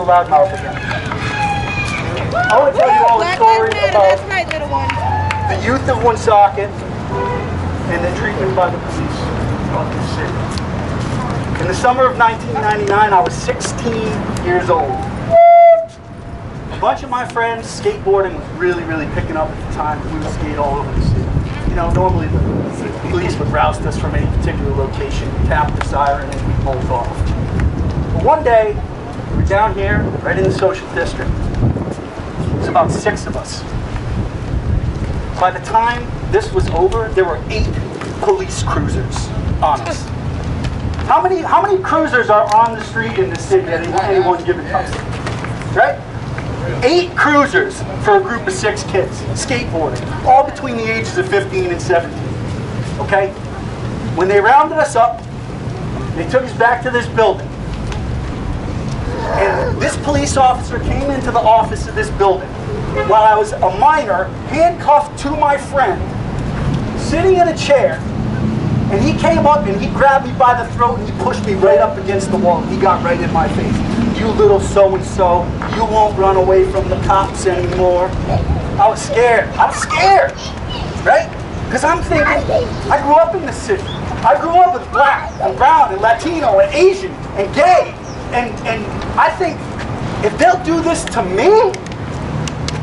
loudmouth again. I want to tell you all a story about the youth of Woonsocket and the treatment by the police of this city. In the summer of 1999, I was 16 years old. A bunch of my friends, skateboarding was really, really picking up at the time. We would skate all over the city. You know, normally the police would roust us from any particular location, tap the siren, and we'd bolt off. But one day, we were down here, right in the social district. There's about 6 of us. By the time this was over, there were 8 police cruisers on us. How many cruisers are on the street in the city at any one given time? Right? 8 cruisers for a group of 6 kids, skateboarding, all between the ages of 15 and 17. Okay? When they rounded us up, they took us back to this building. And this police officer came into the office of this building while I was a minor, handcuffed to my friend, sitting in a chair. And he came up and he grabbed me by the throat and he pushed me right up against the wall. He got right in my face. You little so-and-so, you won't run away from the cops anymore. I was scared. I was scared, right? Because I'm thinking, I grew up in the city. I grew up as black and brown and Latino and Asian and gay. And I think if they'll do this to me,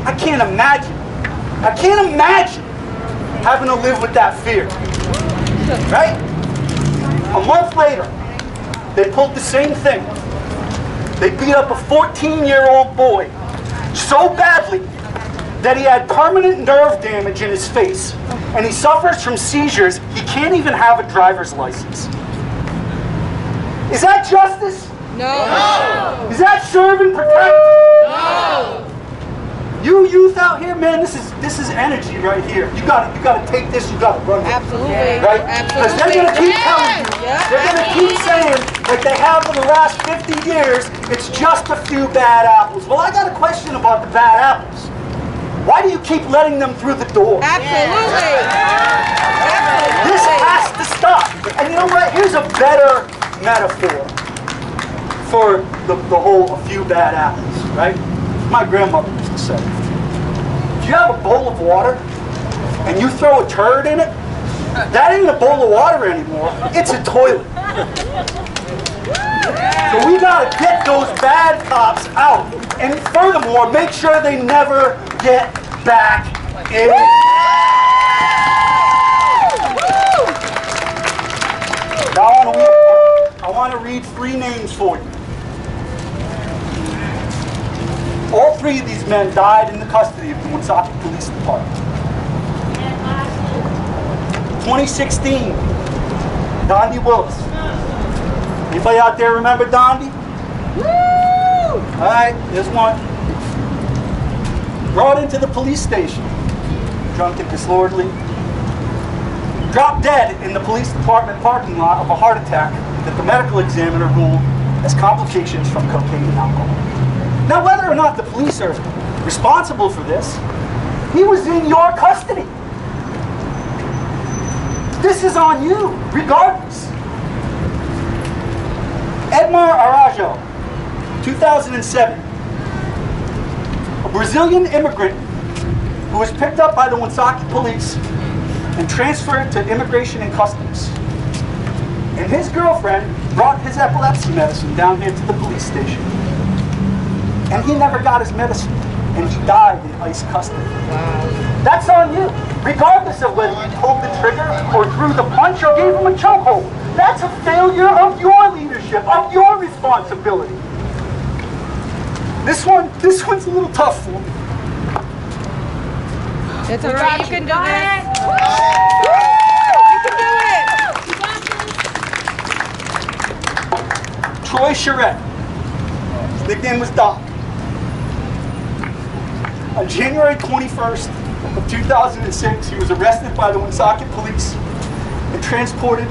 I can't imagine. I can't imagine having to live with that fear. Right? A month later, they pulled the same thing. They beat up a 14-year-old boy so badly that he had permanent nerve damage in his face, and he suffers from seizures. He can't even have a driver's license. Is that justice? No. Is that serve and protect? No. You youth out here, man, this is energy right here. You gotta take this, you gotta run with it. Absolutely. Right? Because they're gonna keep telling you, they're gonna keep saying, like they have for the last 50 years, it's just a few bad apples. Well, I got a question about the bad apples. Why do you keep letting them through the door? Absolutely. This has to stop. And you know what? Here's a better metaphor for the whole a few bad apples, right? My grandmother used to say, if you have a bowl of water and you throw a turd in it, that ain't a bowl of water anymore, it's a toilet. So we gotta get those bad cops out. And furthermore, make sure they never get back in. Now I want to read 3 names for you. All 3 of these men died in the custody of the Woonsocket Police Department. 2016, Dondi Willis. Anybody out there remember Dondi? Woo! All right, there's one. Brought into the police station, drunk and disorderly. Dropped dead in the police department parking lot of a heart attack that the medical examiner ruled as complications from cocaine and alcohol. Now, whether or not the police are responsible for this, he was in your custody. This is on you, regardless. Edmar Arajo, 2007. A Brazilian immigrant who was picked up by the Woonsocket police and transferred to Immigration and Customs. And his girlfriend brought his epilepsy medicine down here to the police station. And he never got his medicine, and he died in ICE custody. Wow. That's on you, regardless of whether you pulled the trigger or threw the punch or gave him a chokehold. That's a failure of your leadership, of your responsibility. This one's a little tough for me. It's all right, you can do it. You can do it. Troy Charette. His nickname was Doc. On January 21st of 2006, he was arrested by the Woonsocket police and transported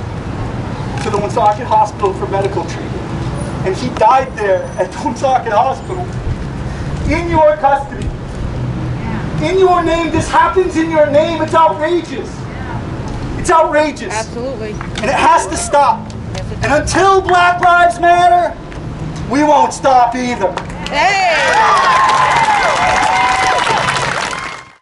to the Woonsocket Hospital for medical treatment. And he died there at the Woonsocket Hospital in your custody. In your name. This happens in your name. It's outrageous. It's outrageous. Absolutely. And it has to stop. And until Black Lives Matter, we won't stop either. Hey!